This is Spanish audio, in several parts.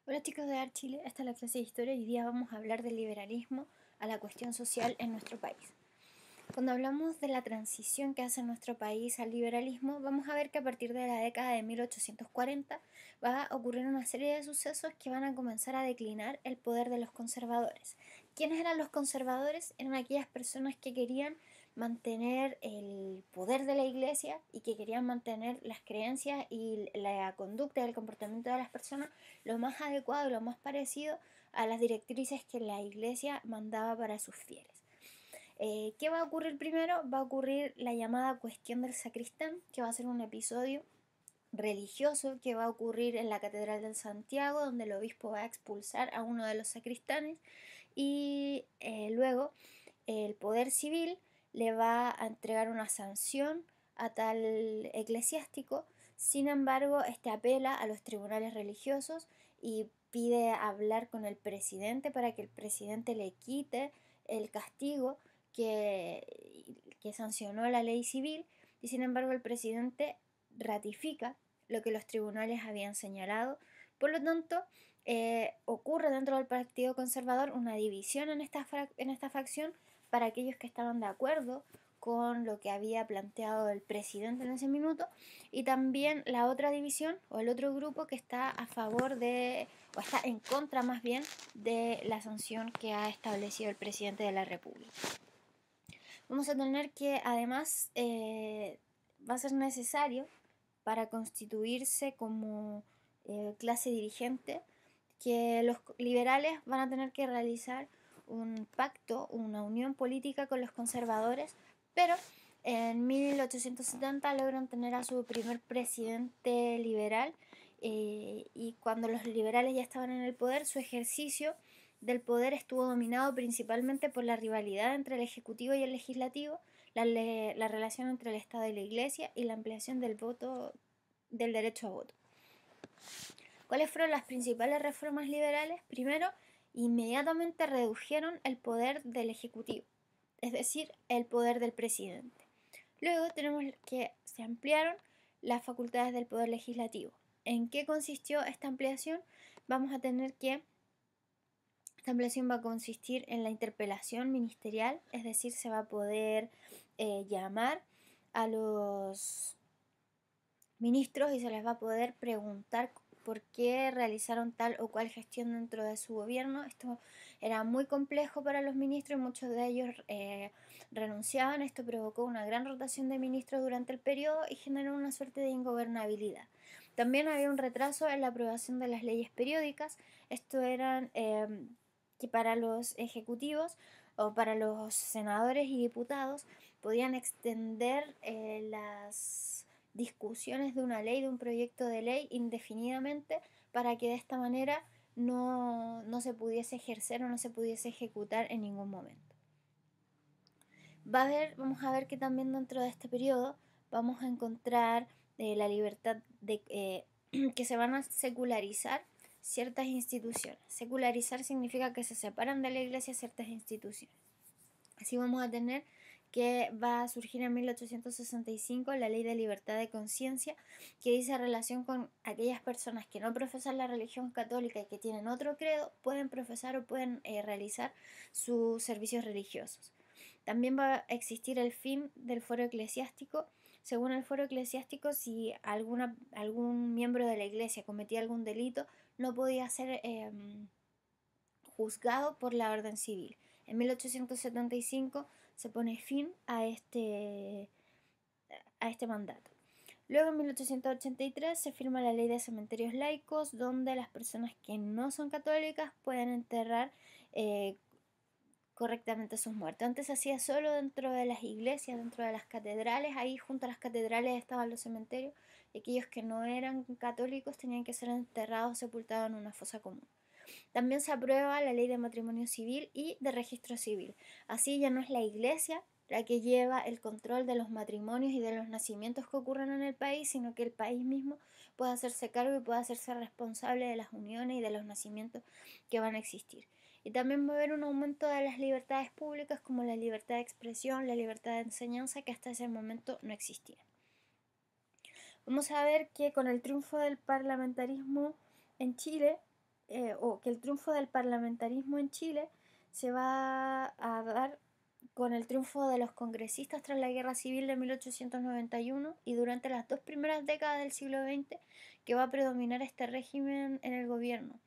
Hola chicos de Chile, esta es la clase de historia y hoy día vamos a hablar del liberalismo a la cuestión social en nuestro país. Cuando hablamos de la transición que hace nuestro país al liberalismo, vamos a ver que a partir de la década de 1840 va a ocurrir una serie de sucesos que van a comenzar a declinar el poder de los conservadores. ¿Quiénes eran los conservadores? Eran aquellas personas que querían mantener el poder de la iglesia y que querían mantener las creencias y la conducta y el comportamiento de las personas lo más adecuado y lo más parecido a las directrices que la iglesia mandaba para sus fieles. ¿Qué va a ocurrir primero? Va a ocurrir la llamada cuestión del sacristán, que va a ser un episodio religioso que va a ocurrir en la Catedral de Santiago, donde el obispo va a expulsar a uno de los sacristanes y luego el poder civil le va a entregar una sanción a tal eclesiástico. Sin embargo, este apela a los tribunales religiosos y pide hablar con el presidente para que el presidente le quite el castigo que sancionó la ley civil, y sin embargo el presidente ratifica lo que los tribunales habían señalado. Por lo tanto, ocurre dentro del Partido Conservador una división en esta facción para aquellos que estaban de acuerdo con lo que había planteado el presidente en ese minuto, y también la otra división o el otro grupo que está a favor de, o está en contra más bien, de la sanción que ha establecido el presidente de la República. Vamos a tener que además va a ser necesario para constituirse como clase dirigente que los liberales van a tener que realizar un pacto, una unión política con los conservadores, pero en 1870 logran tener a su primer presidente liberal, y cuando los liberales ya estaban en el poder, su ejercicio del poder estuvo dominado principalmente por la rivalidad entre el ejecutivo y el legislativo, la relación entre el Estado y la Iglesia y la ampliación del voto, del derecho a voto. ¿Cuáles fueron las principales reformas liberales? Primero, inmediatamente redujeron el poder del Ejecutivo, es decir, el poder del presidente. Luego tenemos que se ampliaron las facultades del poder legislativo. ¿En qué consistió esta ampliación? Vamos a tener que esta ampliación va a consistir en la interpelación ministerial, es decir, se va a poder llamar a los ministros y se les va a poder preguntar por qué realizaron tal o cual gestión dentro de su gobierno. Esto era muy complejo para los ministros y muchos de ellos renunciaban. Esto provocó una gran rotación de ministros durante el periodo y generó una suerte de ingobernabilidad. También había un retraso en la aprobación de las leyes periódicas. Esto eran que para los ejecutivos o para los senadores y diputados podían extender las discusiones de una ley, de un proyecto de ley indefinidamente, para que de esta manera no se pudiese ejercer o no se pudiese ejecutar en ningún momento. Vamos a ver que también dentro de este periodo vamos a encontrar la libertad de que se van a secularizar ciertas instituciones. Secularizar significa que se separan de la iglesia ciertas instituciones. Así vamos a tener que va a surgir en 1865 la Ley de Libertad de Conciencia, que dice relación con aquellas personas que no profesan la religión católica y que tienen otro credo, pueden profesar o pueden realizar sus servicios religiosos. También va a existir el fin del fuero eclesiástico. Según el fuero eclesiástico, si algún miembro de la iglesia cometía algún delito, no podía ser juzgado por la orden civil. En 1875 se pone fin a este mandato. Luego, en 1883, se firma la Ley de Cementerios Laicos, donde las personas que no son católicas pueden enterrar correctamente sus muertos. Antes se hacía solo dentro de las iglesias, dentro de las catedrales. Ahí junto a las catedrales estaban los cementerios, y aquellos que no eran católicos tenían que ser enterrados o sepultados en una fosa común. También se aprueba la ley de matrimonio civil y de registro civil. Así ya no es la iglesia la que lleva el control de los matrimonios y de los nacimientos que ocurren en el país, sino que el país mismo puede hacerse cargo y puede hacerse responsable de las uniones y de los nacimientos que van a existir. Y también va a haber un aumento de las libertades públicas, como la libertad de expresión, la libertad de enseñanza, que hasta ese momento no existían. Vamos a ver que con el triunfo del parlamentarismo en Chile, o que el triunfo del parlamentarismo en Chile se va a dar con el triunfo de los congresistas tras la Guerra Civil de 1891 y durante las 2 primeras décadas del siglo XX, que va a predominar este régimen en el gobierno.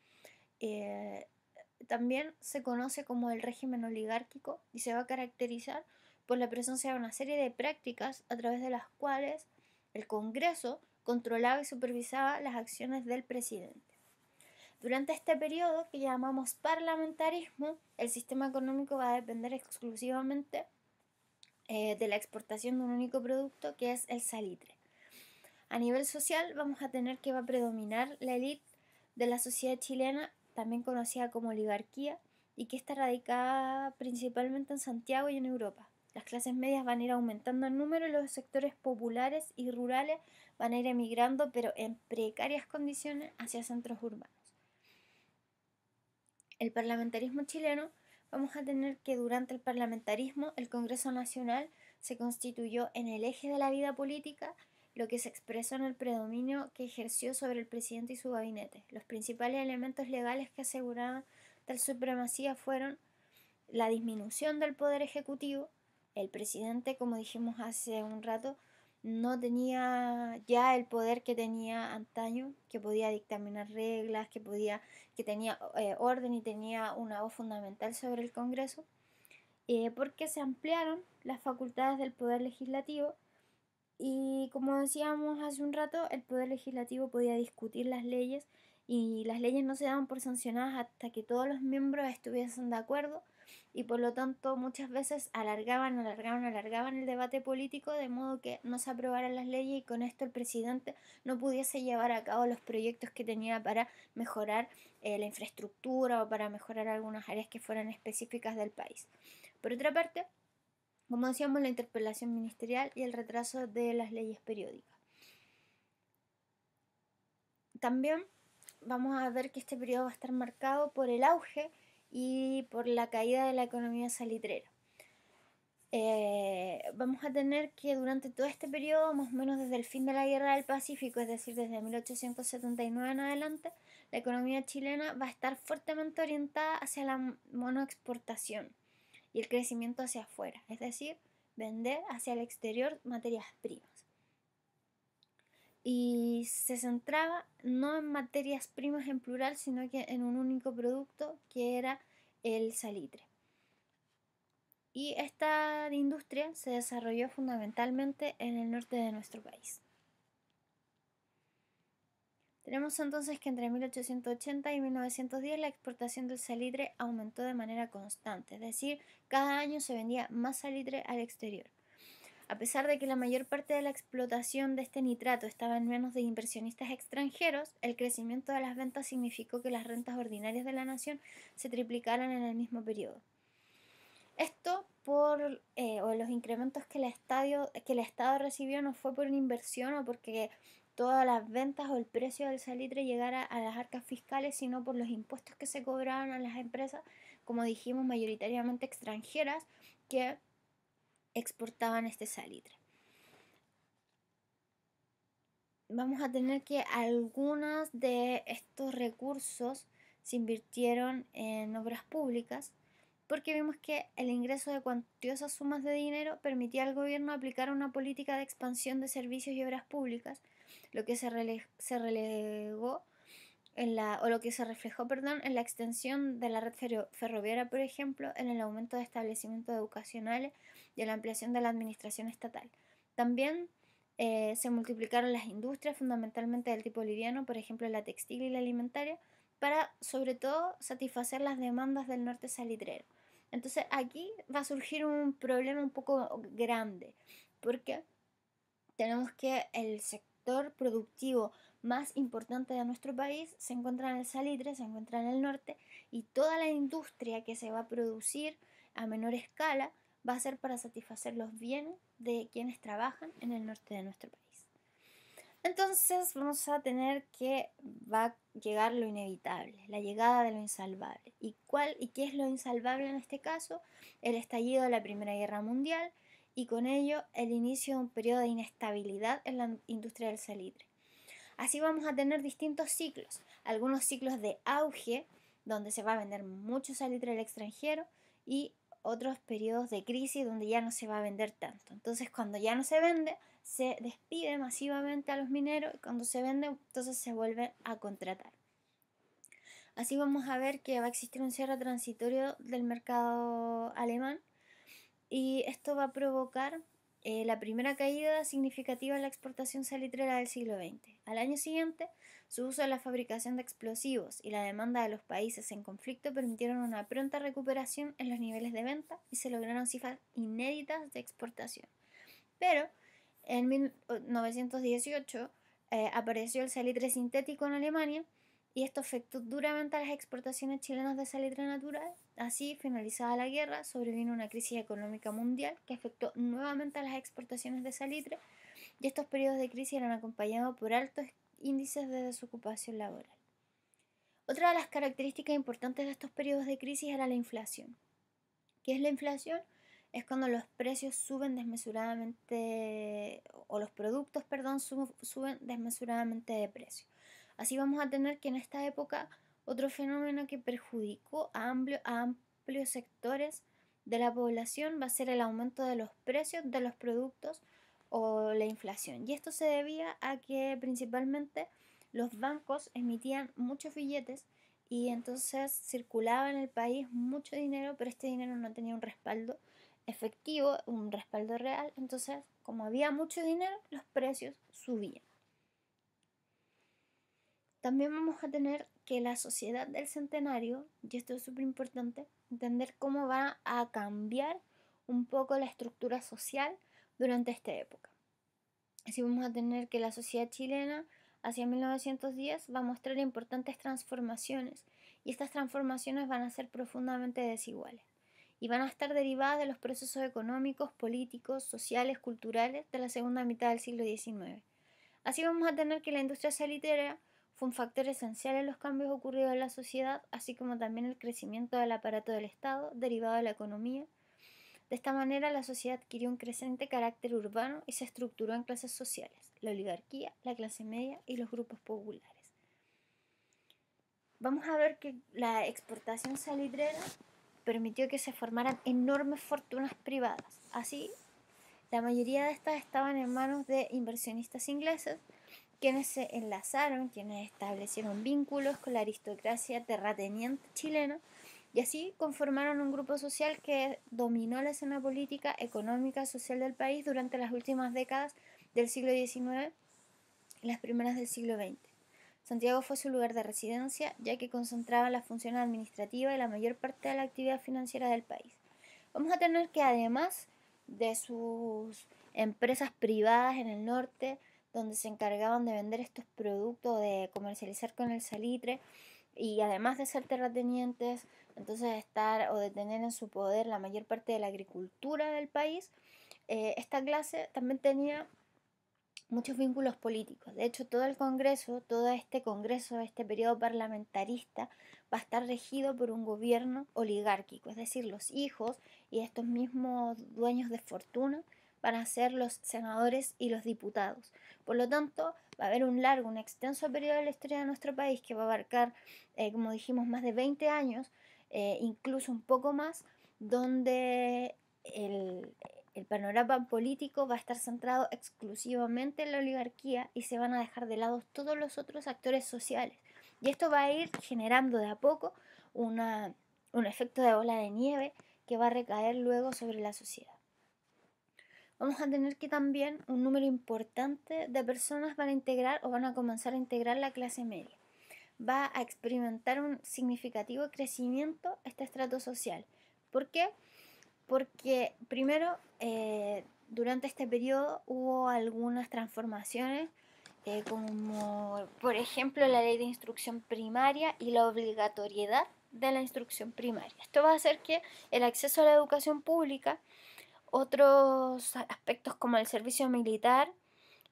También se conoce como el régimen oligárquico y se va a caracterizar por la presencia de una serie de prácticas a través de las cuales el Congreso controlaba y supervisaba las acciones del presidente. Durante este periodo, que llamamos parlamentarismo, el sistema económico va a depender exclusivamente de la exportación de un único producto, que es el salitre. A nivel social, vamos a tener que va a predominar la élite de la sociedad chilena, también conocida como oligarquía, y que está radicada principalmente en Santiago y en Europa. Las clases medias van a ir aumentando en número y los sectores populares y rurales van a ir emigrando, pero en precarias condiciones, hacia centros urbanos. El parlamentarismo chileno, vamos a tener que durante el parlamentarismo el Congreso Nacional se constituyó en el eje de la vida política, lo que se expresó en el predominio que ejerció sobre el presidente y su gabinete. Los principales elementos legales que aseguraban tal supremacía fueron la disminución del poder ejecutivo. El presidente, como dijimos hace un rato, no tenía ya el poder que tenía antaño, que podía dictaminar reglas, que tenía orden y tenía una voz fundamental sobre el Congreso, porque se ampliaron las facultades del poder legislativo y, como decíamos hace un rato, el poder legislativo podía discutir las leyes y las leyes no se daban por sancionadas hasta que todos los miembros estuviesen de acuerdo, y por lo tanto muchas veces alargaban el debate político, de modo que no se aprobaran las leyes y con esto el presidente no pudiese llevar a cabo los proyectos que tenía para mejorar la infraestructura o para mejorar algunas áreas que fueran específicas del país. Por otra parte, como decíamos, la interpelación ministerial y el retraso de las leyes periódicas. También vamos a ver que este periodo va a estar marcado por el auge y por la caída de la economía salitrera. Vamos a tener que durante todo este periodo, más o menos desde el fin de la Guerra del Pacífico, es decir, desde 1879 en adelante, la economía chilena va a estar fuertemente orientada hacia la monoexportación y el crecimiento hacia afuera, es decir, vender hacia el exterior materias primas. Y se centraba no en materias primas en plural, sino que en un único producto, que era el salitre. Y esta industria se desarrolló fundamentalmente en el norte de nuestro país. Tenemos entonces que entre 1880 y 1910 la exportación del salitre aumentó de manera constante, es decir, cada año se vendía más salitre al exterior. A pesar de que la mayor parte de la explotación de este nitrato estaba en manos de inversionistas extranjeros, el crecimiento de las ventas significó que las rentas ordinarias de la nación se triplicaran en el mismo periodo. Esto o los incrementos que el Estado recibió no fue por una inversión o porque todas las ventas o el precio del salitre llegara a las arcas fiscales, sino por los impuestos que se cobraban a las empresas, como dijimos, mayoritariamente extranjeras, que exportaban este salitre. Vamos a tener que algunos de estos recursos se invirtieron en obras públicas, porque vimos que el ingreso de cuantiosas sumas de dinero permitía al gobierno aplicar una política de expansión de servicios y obras públicas, lo que se reflejó en la extensión de la red ferroviaria, por ejemplo, en el aumento de establecimientos educacionales y en la ampliación de la administración estatal. También se multiplicaron las industrias, fundamentalmente del tipo liviano, por ejemplo la textil y la alimentaria, para sobre todo satisfacer las demandas del norte salitrero. Entonces aquí va a surgir un problema un poco grande, porque tenemos que el sector productivo más importante de nuestro país se encuentra en el salitre, se encuentra en el norte, y toda la industria que se va a producir a menor escala va a ser para satisfacer los bienes de quienes trabajan en el norte de nuestro país. Entonces vamos a tener que va a llegar lo inevitable, la llegada de lo insalvable. ¿Y qué es lo insalvable en este caso? El estallido de la Primera Guerra Mundial y con ello el inicio de un periodo de inestabilidad en la industria del salitre. Así vamos a tener distintos ciclos, algunos ciclos de auge, donde se va a vender mucho salitre al extranjero, y otros periodos de crisis donde ya no se va a vender tanto. Entonces, cuando ya no se vende, se despide masivamente a los mineros, y cuando se vende, entonces se vuelve a contratar. Así vamos a ver que va a existir un cierre transitorio del mercado alemán, y esto va a provocar la primera caída significativa en la exportación salitrera del siglo XX. Al año siguiente, su uso en la fabricación de explosivos y la demanda de los países en conflicto permitieron una pronta recuperación en los niveles de venta y se lograron cifras inéditas de exportación. Pero en 1918 apareció el salitre sintético en Alemania, y esto afectó duramente a las exportaciones chilenas de salitre natural. Así, finalizada la guerra, sobrevino una crisis económica mundial que afectó nuevamente a las exportaciones de salitre, y estos periodos de crisis eran acompañados por altos índices de desocupación laboral. Otra de las características importantes de estos periodos de crisis era la inflación. ¿Qué es la inflación? Es cuando los precios suben desmesuradamente, o los productos, suben desmesuradamente de precio. Así vamos a tener que en esta época otro fenómeno que perjudicó a amplios sectores de la población va a ser el aumento de los precios de los productos o la inflación. Y esto se debía a que principalmente los bancos emitían muchos billetes, y entonces circulaba en el país mucho dinero, pero este dinero no tenía un respaldo efectivo, un respaldo real. Entonces, como había mucho dinero, los precios subían. También vamos a tener que la sociedad del centenario, y esto es súper importante, entender cómo va a cambiar un poco la estructura social durante esta época. Así vamos a tener que la sociedad chilena hacia 1910 va a mostrar importantes transformaciones, y estas transformaciones van a ser profundamente desiguales y van a estar derivadas de los procesos económicos, políticos, sociales, culturales de la segunda mitad del siglo XIX. Así vamos a tener que la industria salitrera fue un factor esencial en los cambios ocurridos en la sociedad, así como también el crecimiento del aparato del Estado derivado de la economía. De esta manera, la sociedad adquirió un creciente carácter urbano y se estructuró en clases sociales: la oligarquía, la clase media y los grupos populares. Vamos a ver que la exportación salitrera permitió que se formaran enormes fortunas privadas. Así, la mayoría de estas estaban en manos de inversionistas ingleses, quienes se enlazaron, quienes establecieron vínculos con la aristocracia terrateniente chilena, y así conformaron un grupo social que dominó la escena política, económica y social del país durante las últimas décadas del siglo XIX y las primeras del siglo XX. Santiago fue su lugar de residencia, ya que concentraba las funciones administrativas y la mayor parte de la actividad financiera del país. Vamos a tener que, además de sus empresas privadas en el norte, donde se encargaban de vender estos productos, de comercializar con el salitre, y además de ser terratenientes, entonces estar o de tener en su poder la mayor parte de la agricultura del país, esta clase también tenía muchos vínculos políticos. De hecho, todo este congreso, este periodo parlamentarista, va a estar regido por un gobierno oligárquico, es decir, los hijos y estos mismos dueños de fortuna van a ser los senadores y los diputados. Por lo tanto, va a haber un extenso periodo de la historia de nuestro país que va a abarcar, como dijimos, más de 20 años, incluso un poco más, donde el panorama político va a estar centrado exclusivamente en la oligarquía y se van a dejar de lado todos los otros actores sociales. Y esto va a ir generando de a poco un efecto de bola de nieve que va a recaer luego sobre la sociedad. Vamos a tener que también un número importante de personas van a integrar o van a comenzar a integrar la clase media. Va a experimentar un significativo crecimiento este estrato social. ¿Por qué? Porque primero, durante este periodo hubo algunas transformaciones, como por ejemplo la ley de instrucción primaria y la obligatoriedad de la instrucción primaria. Esto va a hacer que el acceso a la educación pública, otros aspectos como el servicio militar,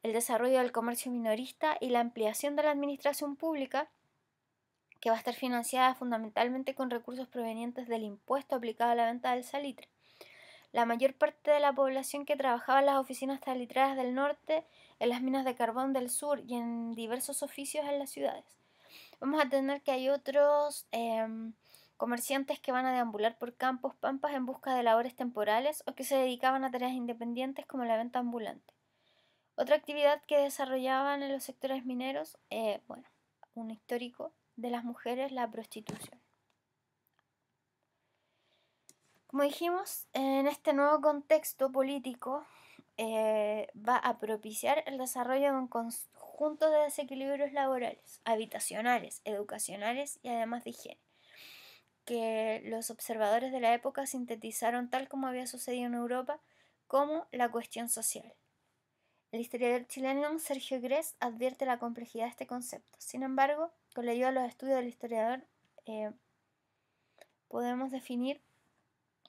el desarrollo del comercio minorista y la ampliación de la administración pública, que va a estar financiada fundamentalmente con recursos provenientes del impuesto aplicado a la venta del salitre. la mayor parte de la población que trabajaba en las oficinas salitrarias del norte, en las minas de carbón del sur y en diversos oficios en las ciudades. Vamos a tener que hay otros comerciantes que van a deambular por campos, pampas en busca de labores temporales o que se dedicaban a tareas independientes como la venta ambulante. Otra actividad que desarrollaban en los sectores mineros, un histórico de las mujeres, la prostitución. Como dijimos, en este nuevo contexto político va a propiciar el desarrollo de un conjunto de desequilibrios laborales, habitacionales, educacionales y además de higiene, que los observadores de la época sintetizaron tal como había sucedido en Europa como la cuestión social. El historiador chileno Sergio Grez advierte la complejidad de este concepto. Sin embargo, con la ayuda de los estudios del historiador, podemos definir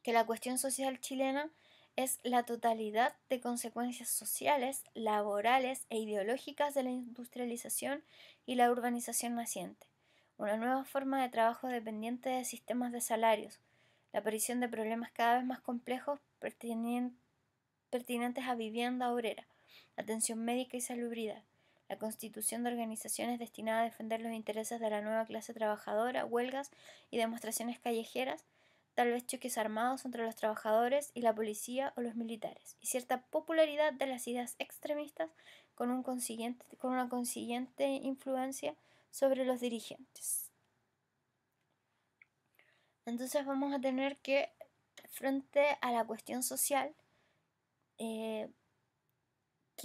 que la cuestión social chilena es la totalidad de consecuencias sociales, laborales e ideológicas de la industrialización y la urbanización naciente, una nueva forma de trabajo dependiente de sistemas de salarios, la aparición de problemas cada vez más complejos pertinentes a vivienda obrera, atención médica y salubridad, la constitución de organizaciones destinadas a defender los intereses de la nueva clase trabajadora, huelgas y demostraciones callejeras, tal vez choques armados entre los trabajadores y la policía o los militares, y cierta popularidad de las ideas extremistas con una consiguiente influencia sobre los dirigentes. Entonces vamos a tener que, frente a la cuestión social, que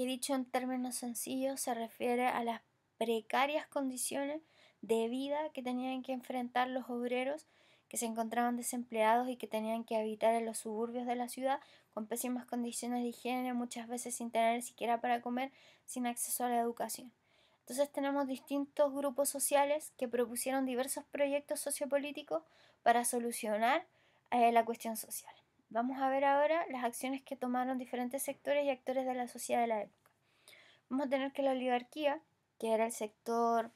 dicho en términos sencillos se refiere a las precarias condiciones de vida que tenían que enfrentar los obreros que se encontraban desempleados y que tenían que habitar en los suburbios de la ciudad con pésimas condiciones de higiene, muchas veces sin tener siquiera para comer, sin acceso a la educación. Entonces tenemos distintos grupos sociales que propusieron diversos proyectos sociopolíticos para solucionar la cuestión social. Vamos a ver ahora las acciones que tomaron diferentes sectores y actores de la sociedad de la época. Vamos a tener que la oligarquía, que era el sector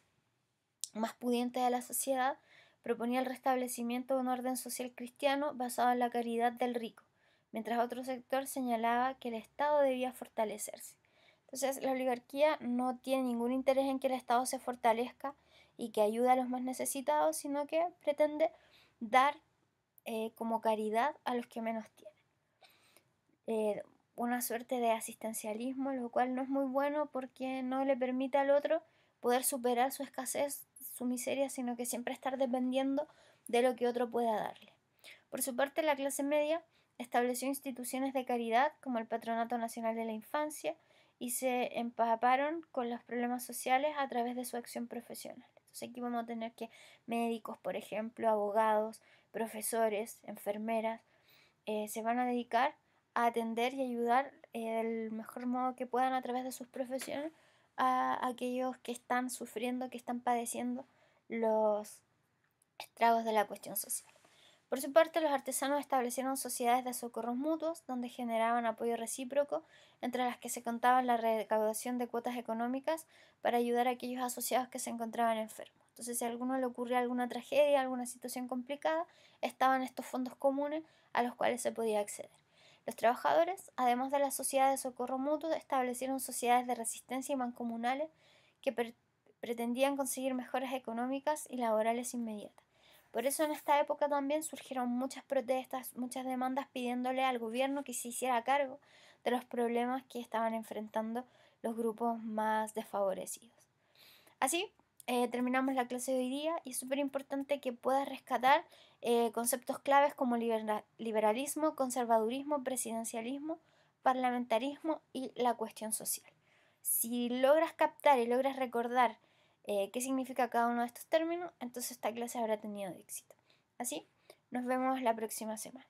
más pudiente de la sociedad, proponía el restablecimiento de un orden social cristiano basado en la caridad del rico, mientras otro sector señalaba que el Estado debía fortalecerse. Entonces, la oligarquía no tiene ningún interés en que el Estado se fortalezca y que ayude a los más necesitados, sino que pretende dar como caridad a los que menos tienen. Una suerte de asistencialismo, lo cual no es muy bueno porque no le permite al otro poder superar su escasez, su miseria, sino que siempre estar dependiendo de lo que otro pueda darle. Por su parte, la clase media estableció instituciones de caridad como el Patronato Nacional de la Infancia y se empaparon con los problemas sociales a través de su acción profesional. Entonces aquí vamos a tener que médicos, por ejemplo, abogados, profesores, enfermeras, se van a dedicar a atender y ayudar del mejor modo que puedan a través de sus profesiones a aquellos que están sufriendo, que están padeciendo los estragos de la cuestión social. Por su parte, los artesanos establecieron sociedades de socorros mutuos donde generaban apoyo recíproco, entre las que se contaba la recaudación de cuotas económicas para ayudar a aquellos asociados que se encontraban enfermos. Entonces, si a alguno le ocurría alguna tragedia, alguna situación complicada, estaban estos fondos comunes a los cuales se podía acceder. Los trabajadores, además de las sociedades de socorro mutuo, establecieron sociedades de resistencia y mancomunales que pretendían conseguir mejoras económicas y laborales inmediatas. Por eso en esta época también surgieron muchas protestas, muchas demandas pidiéndole al gobierno que se hiciera cargo de los problemas que estaban enfrentando los grupos más desfavorecidos. Así, terminamos la clase de hoy día y es súper importante que puedas rescatar conceptos claves como liberalismo, conservadurismo, presidencialismo, parlamentarismo y la cuestión social. Si logras captar y logras recordar qué significa cada uno de estos términos, entonces esta clase habrá tenido éxito. Así, nos vemos la próxima semana.